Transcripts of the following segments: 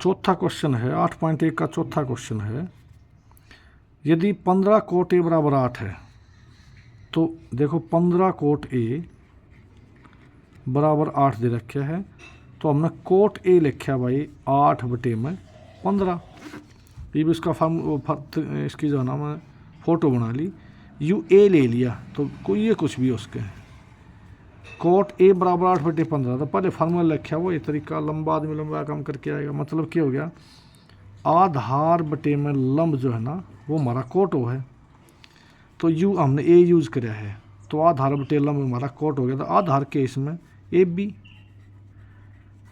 चौथा क्वेश्चन है 8.1 का चौथा क्वेश्चन है, यदि 15 कोट ए बराबर 8 है तो देखो 15 कोट ए बराबर 8 दे रखे है, तो हमने कोट ए लिखा भाई 8/15। ये भी उसका इसकी जो है ना मैं फ़ोटो बना ली, यू ए ले लिया तो कोई ये कुछ भी उसके कोट ए बराबर 8/15। तो पहले फार्मूला लिखा वो ये तरीका, लंबा आदमी लंबा काम करके आएगा। मतलब क्या हो गया, आधार बटे में लंब जो है ना वो हमारा कोट है, तो यू हमने ए यूज़ कराया है, तो आधार बटे लंब हमारा कोट हो गया। तो आधार के इसमें ए बी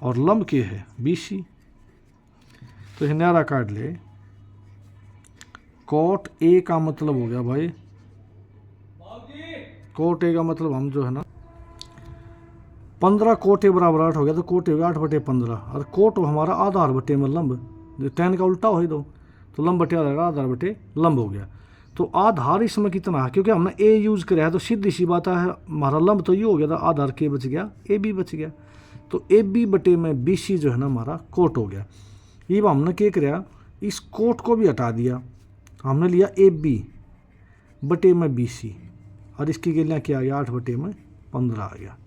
और लंब के है बी सी, तो ये न्यारा काट ले। कोट ए का मतलब हो गया भाई, कोट ए का मतलब हम जो है ना 15 कोट ए बराबर 8 हो गया, तो कोट ए हो गया 8/15, और कोट हमारा आधार बटे में लंब, टेन का उल्टा हो ही दो, तो लंब बटे आधार बटे लंब हो गया। तो आधार इसमें कितना है, क्योंकि हमने ए यूज़ कराया तो सीधी सी बात है हमारा लंब तो ये हो गया था, आधार के बच गया ए बी बच गया, तो ए बी बटे में बी सी जो है ना हमारा कोट हो गया। ये हमने क्या कराया, इस कोट को भी हटा दिया, हमने लिया ए बी बटे में बी सी, और इसकी गिलियाँ क्या आ गया 8/15 आ गया।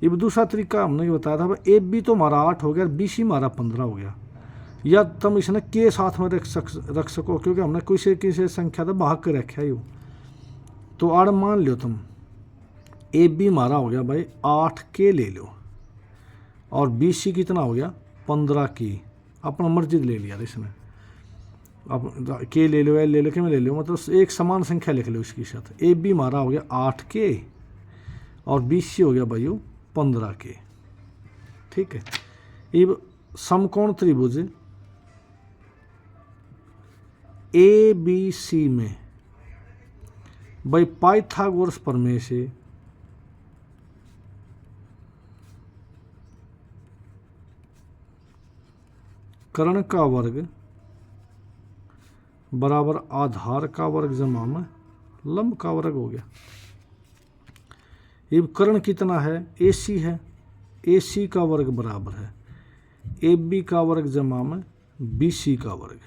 ये दूसरा तरीका हमने ये बताया था भाई, ए बी तो हमारा 8 हो गया, बी सी हमारा 15 हो गया, या तुम इसने के साथ में रख सको, क्योंकि हमने किसी संख्या तो भाग के रखा ही हो। तो आड़ मान लो तुम ए बी हमारा हो गया भाई 8 के ले लो, और बी सी कितना हो गया 15 की, अपना मर्जी ले लिया इसमें, अब के ले लो एल ले लो, के में ले लो, मतलब एक समान संख्या लिख लो इसके साथ। ए बी हमारा हो गया 8 के और बी सी हो गया भाई 15 के, ठीक है। ये समकोण त्रिभुज ए बी सी में भाई पाइथागोरस प्रमेय से कर्ण का वर्ग बराबर आधार का वर्ग जमा में लंब का वर्ग हो गया। ये कर्ण कितना है, ए सी है, ए सी का वर्ग बराबर है ए बी का वर्ग जमा में बी सी का वर्ग।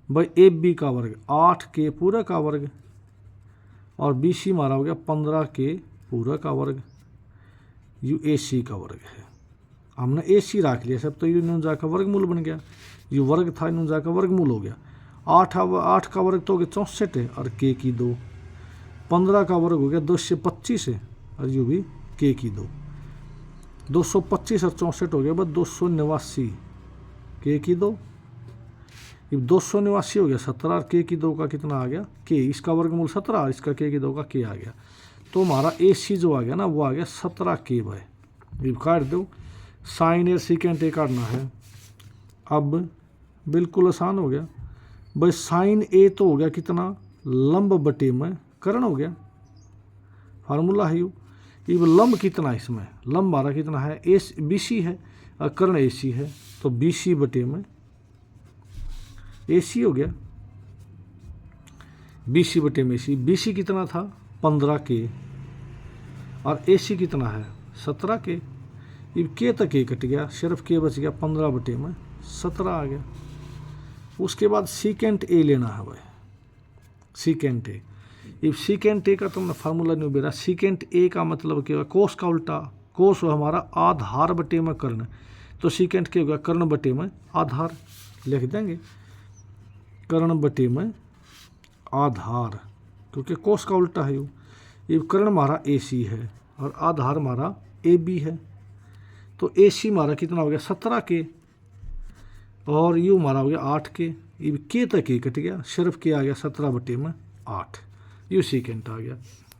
भाई ए बी का वर्ग 8 के पूरा का वर्ग, और बी सी मारा हो गया 15 के पूरा का वर्ग, यू ए सी का वर्ग है। हमने ए सी रख लिया सब, तो यू न्यून जा का वर्गमूल बन गया, यू वर्ग था न्यून जा का वर्गमूल हो गया। 8 का वर्ग तो हो गया 64 है, और के की 2, 15 का वर्ग हो गया 225 है, और यू भी के की 2, 225 और 64 हो गया बस 289, के की 2, ये 289 हो गया 17, और के की 2 का कितना आ गया के, इसका वर्गमूल 17 और इसका के की 2 का के आ गया। तो हमारा ए सी जो आ गया ना वो आ गया 17 के भाई। ये काट दो, साइन ए सीकेंट ए काटना है, अब बिल्कुल आसान हो गया भाई। साइन ए तो हो गया कितना, लंब बटे में कर्ण हो गया, फार्मूला है यू। ये लंब कितना है इसमें, लंब हमारा कितना है ए बी सी है, और कर्ण ए सी है, तो बी सी बटे में ए सी हो गया, बी सी बटे में सी। बी सी कितना था 15 के, और ए सी कितना है 17 के। ये के तक के कट गया, सिर्फ के बच गया, 15 बटे में 17 आ गया। उसके बाद सीकेंट ए लेना है भाई, secant A. If secant A का तुमने फार्मूला नहीं बेरा, सीकेंट ए का मतलब क्या होगा, कोस का उल्टा, कोस हमारा आधार बटे में कर्ण, तो सीकेंट क्या होगा कर्ण बटे में आधार, लिख देंगे कर्ण बटे में आधार, क्योंकि कोस का उल्टा है ये कर्ण हमारा ए सी है और आधार हमारा ए बी है, तो ए सी हमारा कितना हो गया 17 के, और यू हमारा हो गया 8 के। ये के तक के कट गया, सिर्फ के आ गया 17 बटे में 8, यू सीकेंट आ गया।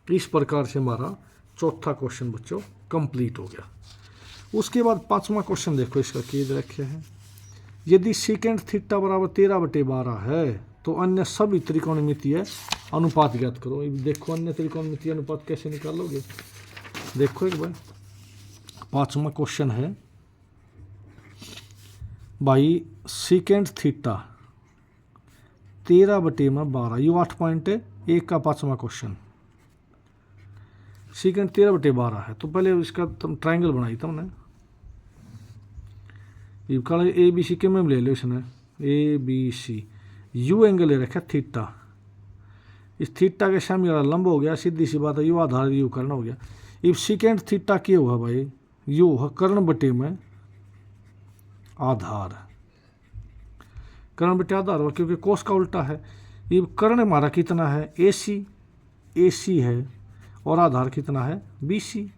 इस प्रकार से हमारा चौथा क्वेश्चन बच्चों कंप्लीट हो गया। उसके बाद 5वां क्वेश्चन देखो, इसका क्या रखे हैं, यदि सीकेंट थीटा बराबर 13/12 है तो अन्य सभी त्रिकोणमितीय अनुपात ज्ञात करो। देखो अन्य त्रिकोणमितीय अनुपात कैसे निकालोगे, देखो एक बार। 5वां क्वेश्चन है भाई, सीकेंट थीटा 13/12, यू 8.1 का 5वां क्वेश्चन। सीकेंट 13/12 है, तो पहले इसका तुम ट्राइंगल बनाई तुमने, ये कल ए बी सी के में ले लो इसने, A B C, U angle ले रखा थीटा, इस थीटा के सामने वाला लंब हो गया, सीधी सी बात है, यू आधार यू कर्ण हो गया। इब सेकेंड थीटा क्या हुआ भाई, यू है कर्ण बटे में आधार, कर्ण बटे आधार हुआ क्योंकि कोस का उल्टा है। ये कर्ण हमारा कितना है, ए सी है, और आधार कितना है, बी सी।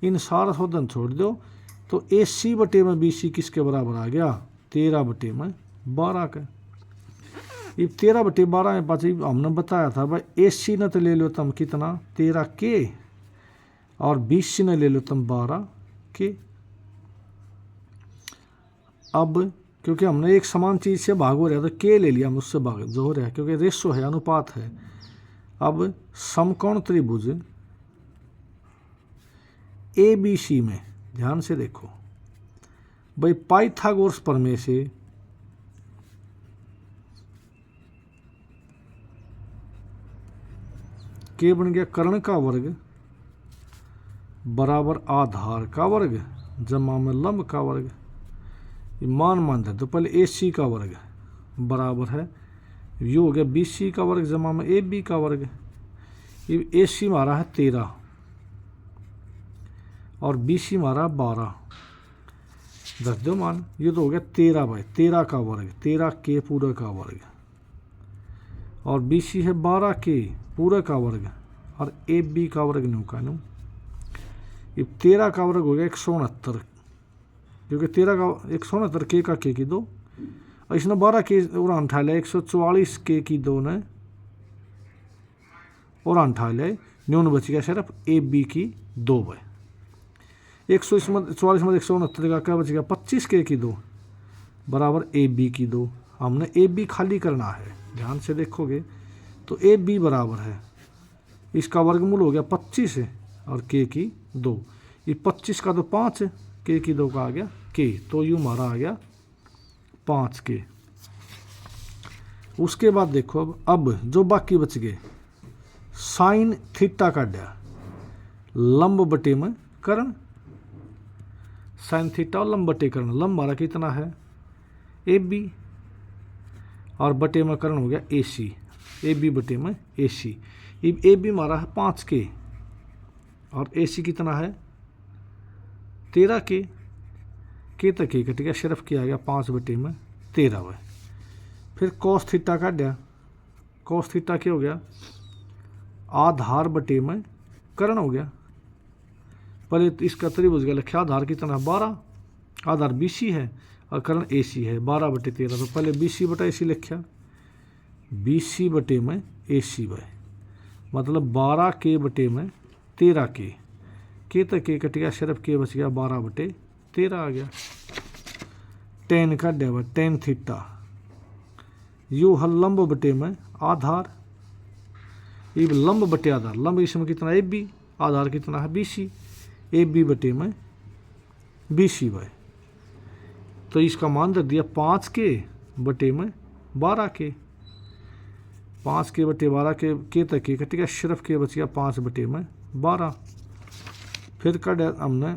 इन सारा शोधन छोड़ दो तो ए सी बटे में बी सी किसके बराबर आ गया, 13 बटे में 12 का। ये 13 बटे 12 में पास हमने बताया था भाई, ए सी ने तो ले लो तुम कितना 13 के, और बी सी ने ले लो तुम 12 के। अब क्योंकि हमने एक समान चीज से भाग हो रहा है तो के ले लिया, हम उससे भाग जो हो रहा है क्योंकि रेशो है, अनुपात है। अब समकोण त्रिभुज ए बी सी में ध्यान से देखो भाई, पाइथागोरस प्रमेय से के बन गया कर्ण का वर्ग बराबर आधार का वर्ग जमा में लंब का वर्ग। मान दे तो पहले ए सी का वर्ग बराबर है, यू हो गया बी सी का वर्ग जमा में ए बी का वर्ग। ए सी हमारा है 13 और बी सी हमारा 12, रख दो मान, ये तो हो गया 13 भाई, 13 का वर्ग, 13 के पूरा का वर्ग, और बी सी है 12 के पूरा का वर्ग, और ए बी का वर्ग न्यू का न्यू। ये 13 का वर्ग हो गया 169, क्योंकि 13 का 169 के का के की 2, और इसने 12 के और अंठा लिया, 144 के की 2 ने और अंठा लिया, न्यून बच गया सिर्फ ए बी की 2 भाई। 144 में 169 का क्या बच गया, 25 के की 2 बराबर ए बी की 2। हमने ए बी खाली करना है, ध्यान से देखोगे तो ए बी बराबर है, इसका वर्गमूल हो गया 25 है और के की 2, ये 25 का तो 5 है, के की 2 का आ गया के, तो यू हमारा आ गया 5 के। उसके बाद देखो अब जो बाकी बच गए, साइन थीटा का दिया लंब बटे में कर्ण, साइन थीटा और लंब बटे कर्ण, लंब हमारा कितना है ए बी और बटे में कर्ण हो गया ए सी, ए बी बटे में ए सी। ए बी हमारा है 5 के और ए सी कितना है 13 के तक ही कट गया, सिर्फ किया गया 5 बटे में 13 है। फिर कोस थीटा का दिया, कोस थीटा क्या हो गया, आधार बटे में कर्ण हो गया। पहले इसका त्रिभुज का लिखा, आधार कितना है 12, आधार बी सी है और कर्ण ए सी है 12 बटे 13, तो पहले बी सी बटा ए सी लिखा, बी सी बटे में ए सी भाई, मतलब 12 के बटे में 13 के तक के कट गया, सिर्फ के बच गया 12 बटे 13 आ गया। टेन का डेवा, टेन थीटा, यू हल लंब बटे में आधार, ये लंब बटे आधार, लंब इसमें कितना ए बी, आधार कितना है बी सी, ए बी बटे में बी सी भाई, तो इसका मान रख दिया 5 के बटे में 12 के, 5 के बटे 12 के तक के कट गया, सिर्फ के बच गया 5 बटे में 12। फिर का हमने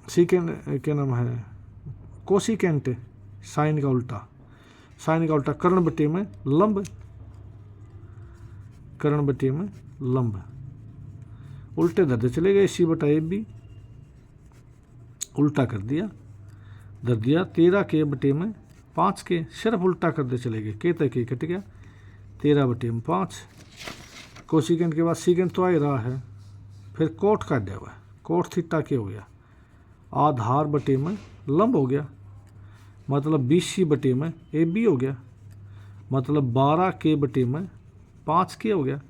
सीकेंड क्या नाम है, कोसिकेंट, साइन का उल्टा, साइन का उल्टा कर्ण बटे में लंब, कर्ण बटे में लंब, उल्टे धरते चले गए, सी बटा ए बी उल्टा कर दिया, धर दिया 13 के बटे में 5 के, सिर्फ उल्टा करते चले गए, के तक के कट गया 13 बटे में 5। कोसिकेंट के बाद सीकेंट तो आ ही रहा है। फिर कोट का दिया हुआ, कोट थीटा के हो गया, आधार बटे में लंब हो गया, मतलब बी सी बटे में ए बी हो गया, मतलब 12 के बटे में 5 के हो गया,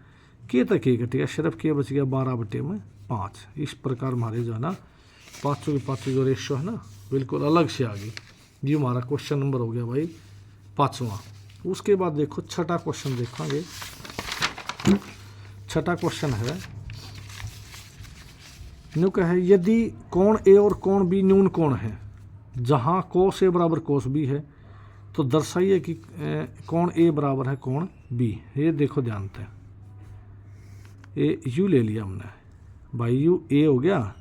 के तक के कट गया, सिर्फ के बच गया 12 बटे में 5। इस प्रकार हमारे जो है ना पाँचों के पाँचों जो रेशो है ना बिल्कुल अलग से आ गई। ये हमारा क्वेश्चन नंबर हो गया भाई 5वां। उसके बाद देखो छठा क्वेश्चन देखेंगे। छठा क्वेश्चन है न्यू का है, यदि कोण ए और कोण बी न्यून कोण है, जहाँ कोस ए बराबर कोस बी है, तो दर्शाइए कि कोण ए बराबर है कोण बी। ये देखो ध्यान से, ए यू ले लिया हमने भाई, यू ए हो गया,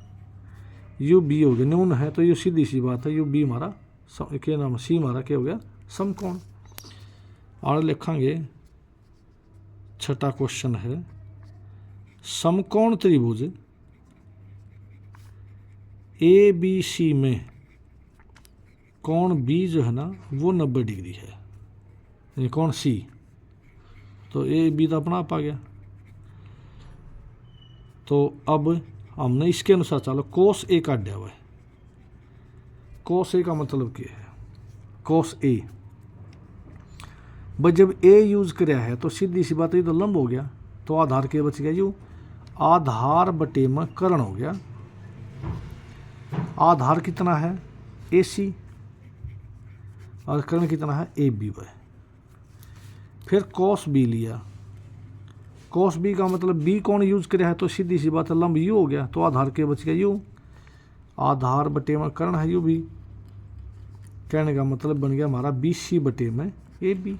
यू बी हो गया, न्यून है तो यू सीधी सी बात है, यू बी हमारा के नाम सी हमारा क्या हो गया, समकोण। आगे लिखेंगे छठा क्वेश्चन है, समकोण त्रिभुज ए बी सी में कोण बी जो है ना वो 90 डिग्री है, यानी कोण सी, तो ए बी तो अपना आप आ गया। तो अब हमने इसके अनुसार चलो कोस ए काटा हुआ है। कोस ए का मतलब क्या है, कोस ए भाई जब ए यूज कराया है तो सीधी सी बात, ये तो लंब हो गया, तो आधार के बच गया यू, आधार बटे में कर्ण हो गया। आधार कितना है ए सी और कर्ण कितना है ए बी वाई। फिर कोस बी लिया, कोस बी का मतलब बी कौन यूज करे है, तो सीधी सी बात है लंब यू हो गया, तो आधार के बच गया यू, आधार बटे में कर्ण है यू बी। कहने का मतलब बन गया हमारा बी सी बटे में ए बी,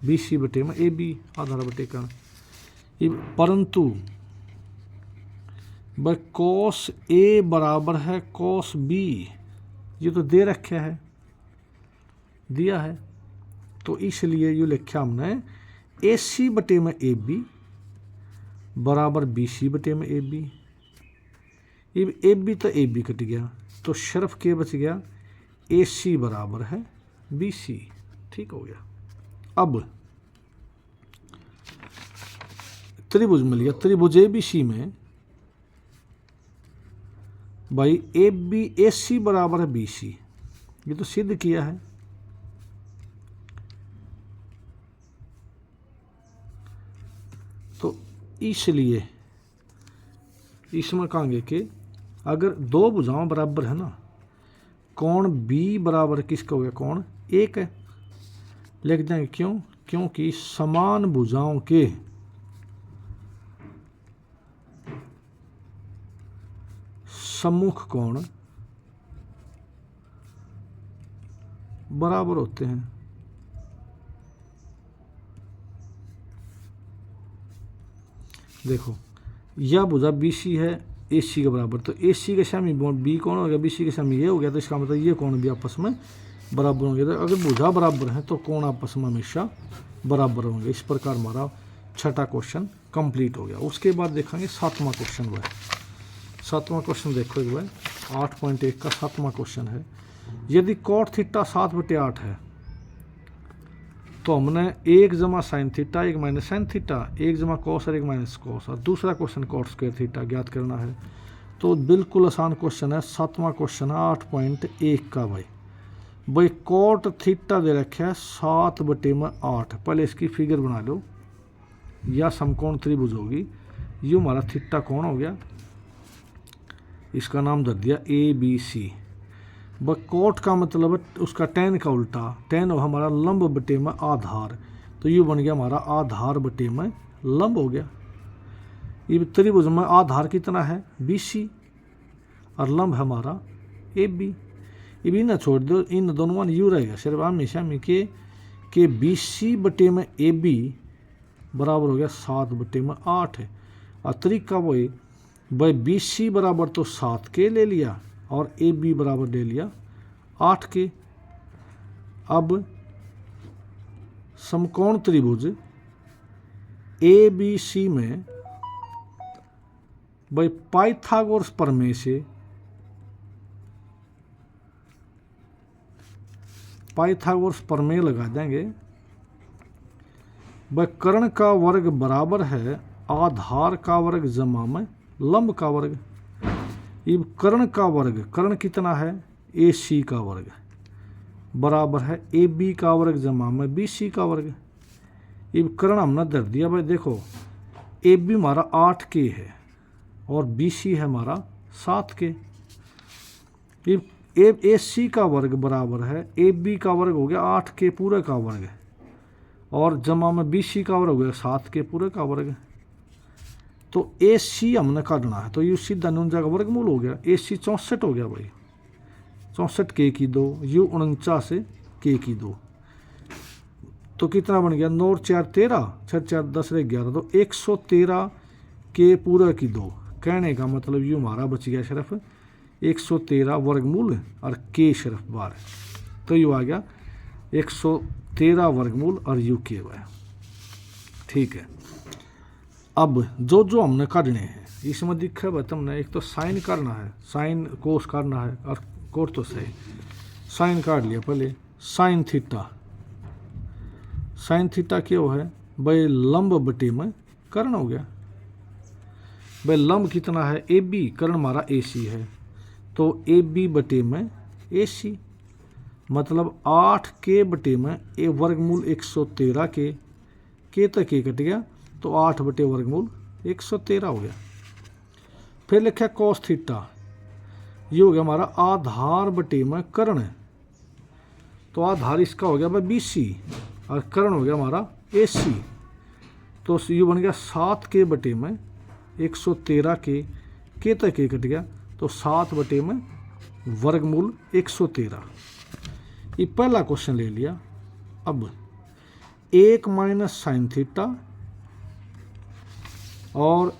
बी सी बटे में ए बी, आधार बटे कर्ण। परंतु भाई कोस ए बराबर है कोस बी, ये तो दे रखा है, दिया है, तो इसलिए ये लिखा हमने ए सी बटे में ए बी बराबर बी सी बटे में ए बी। ए बी तो ए बी कट गया, तो सिर्फ के बच गया ए सी बराबर है बी सी। ठीक हो गया। अब त्रिभुज मिल गया, त्रिभुज ए बी सी में भाई ए बी ए सी बराबर है बी सी, ये तो सिद्ध किया है। तो इसलिए इसमें कहेंगे कि अगर दो भुजाओं बराबर है ना, कोण बी बराबर किसका हो गया, कोण एक है, लिख देंगे क्यों, क्योंकि समान भुजाओं के सम्मुख कोण बराबर होते हैं। देखो यह भुजा बी सी है ए सी के बराबर, तो ए सी के सामने बी कौन हो गया, बी सी के सामने ये हो गया, तो इसका मतलब ये कौन भी आपस में बराबर होंगे। तो अगर भुजा बराबर है तो कौन आपस में हमेशा बराबर होंगे। इस प्रकार हमारा छठा क्वेश्चन कंप्लीट हो गया। उसके बाद देखेंगे सातवां क्वेश्चन हुआ। सातवां क्वेश्चन देखो एक बार, 8.1 का सातवां क्वेश्चन है, यदि कोट थीटा 7/8 है तो हमने 1 जमा sine theta 1 minus sine theta 1 जमा कोस और 1 माइनस कोस, और दूसरा क्वेश्चन कोट स्क्वायर थीटा ज्ञात करना है। तो बिल्कुल आसान क्वेश्चन है, सातवां क्वेश्चन है 8.1 का। भाई कोट थीटा दे रखे है 7/8, पहले इसकी फिगर बना लो, या समकोण त्रिभुज होगी, ये हमारा थीटा कौन हो गया, इसका नाम धर दिया ए बी सी। बस कोट का मतलब है उसका टेन का उल्टा, टेन हो हमारा लंब बटे में आधार, तो ये बन गया हमारा आधार बटे में लंब हो गया। ये त्रिभुज में आधार कितना है बी सी और लंब है हमारा ए बी। ये भी ना छोड़ दो, इन दोनों में यू रहेगा, सिर्फ हमेशा में के बी सी बटे में ए बी बराबर हो गया 7/8 है। और तरीका वो है भाई बी सी बराबर तो 7 के ले लिया और ए बी बराबर ले लिया 8 के। अब समकोण त्रिभुज ए बी सी में भाई पाइथागोरस प्रमेय से पाइथागोरस प्रमेय लगा देंगे। भाई कर्ण का वर्ग बराबर है आधार का वर्ग जमा में लंब का वर्ग। ये कर्ण का वर्ग, कर्ण कितना है ए सी का वर्ग बराबर है ए बी का वर्ग जमा में बी सी का वर्ग। ये कर्ण हमने धर दिया। भाई देखो ए बी हमारा 8 के है और बी सी है हमारा 7 के। ए सी का वर्ग बराबर है ए बी का वर्ग हो गया 8 के पूरे का वर्ग और जमा में बी सी का वर्ग हो गया 7 के पूरे का वर्ग। तो ए सी हमने काटना है, तो यू सीधा 49 का वर्गमूल हो गया। ए सी 64 हो गया भाई, 64 के की 2, यू 49 के की 2, तो कितना बन गया 9 4 13 6 4 10 11, तो 113 के पूरा की 2। कहने का मतलब यू हमारा बच गया सिर्फ 113 वर्गमूल और के सिर्फ 12, तो यू आ गया 113 वर्गमूल और यू के हुआ। ठीक है, अब जो जो हमने करने हैं इसमें दिखा भाई तुमने, एक तो साइन करना है, साइन कोस करना है और कोट तो सही। साइन काट लिया पहले, साइन थीटा, साइन थीटा क्या है भाई लंब बटे में कर्ण हो गया। भाई लंब कितना है ए बी, कर्ण हमारा ए सी है, तो ए बी बटे में ए सी, मतलब 8 के बटे में ए वर्गमूल 113 के तक के कट गया, तो 8 बटे वर्गमूल 113 हो गया। फिर लिखा कॉस थीटा, ये हो गया हमारा आधार बटे में कर्ण, तो आधार इसका हो गया भाई बी सी और कर्ण हो गया हमारा ए सी, तो ये बन गया 7 के बटे में 113 के तक के कट गया, तो 7 बटे में वर्गमूल 113। ये पहला क्वेश्चन ले लिया। अब 1 माइनस साइन थीटा और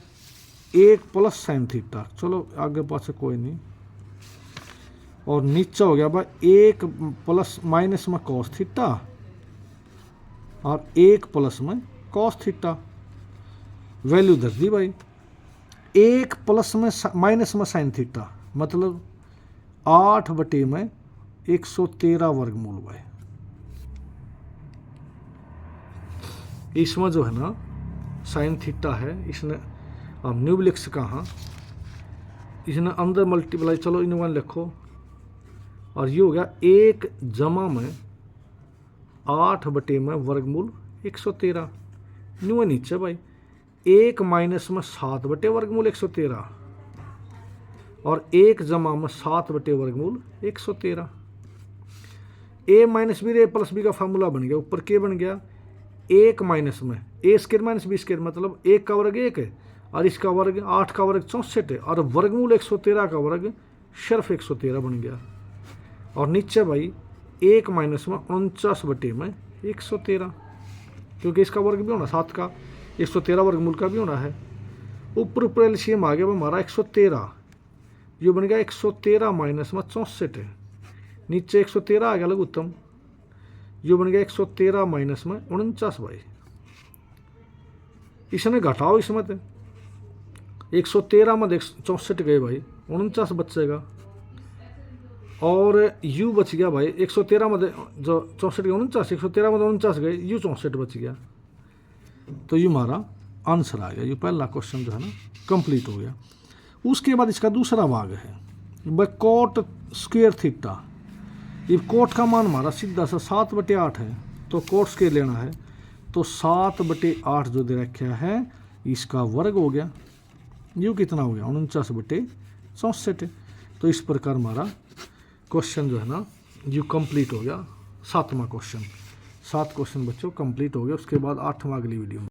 1 प्लस साइन थीटा, चलो आगे पास कोई नहीं, और नीचे हो गया भाई 1 प्लस माइनस में कॉस थीटा और 1 प्लस में कॉस थीटा, वैल्यू धर दी भाई। 1 प्लस में माइनस में साइन थीटा, मतलब 8 बटे में 113 वर्गमूल भाई। इसमें जो है ना साइन थीटा है, इसने अब न्यू लिख सका, हाँ इसने अंदर मल्टीप्लाई, चलो इन वन लिखो, और ये हो गया 1 जमा में 8 बटे में वर्गमूल 113, न्यू नीचे भाई 1 माइनस में 7 बटे वर्गमूल 113 और 1 जमा में 7 बटे वर्गमूल 113। ए माइनस बी, ए प्लस बी का फार्मूला बन गया, ऊपर के बन गया 1 माइनस में ए स्क्वायर माइनस बी स्क्वायर, मतलब 1 का वर्ग 1 है और इसका वर्ग 8 का वर्ग 64 है, और वर्गमूल 113 का वर्ग सिर्फ 113 बन गया। और नीचे भाई 1 माइनस में 49 बटे में 113, क्योंकि इसका वर्ग भी होना 7 का 113 वर्गमूल का भी होना है। ऊपर एलसीएम आ गया हमारा 113, ये बन गया 113 माइनस में 64 है, नीचे 113 आ गया लघुत्तम, ये बन गया 113 माइनस में 49 भाई। इसने घटाओ, इसमें 113 में 64 गए भाई, 49 बचेगा, और यू बच गया भाई 113 में जो 64 गए 49, 113 में 49 गए, यू 64 बच गया, तो ये हमारा आंसर आ गया। ये पहला क्वेश्चन जो है ना कंप्लीट हो गया। उसके बाद इसका दूसरा भाग है भाई कोट स्क्वायर थीटा। ये कोट का मान हमारा सीधा सा 7 बटे 8 है, तो कोट स्क्वायर लेना है, तो 7 बटे 8 जो दे रखा है इसका वर्ग हो गया, यू कितना हो गया 49 बटे 64। तो इस प्रकार हमारा क्वेश्चन जो है ना यू कंप्लीट हो गया। 7वां क्वेश्चन, 7 क्वेश्चन बच्चों कंप्लीट हो गया। उसके बाद 8वां अगली वीडियो में।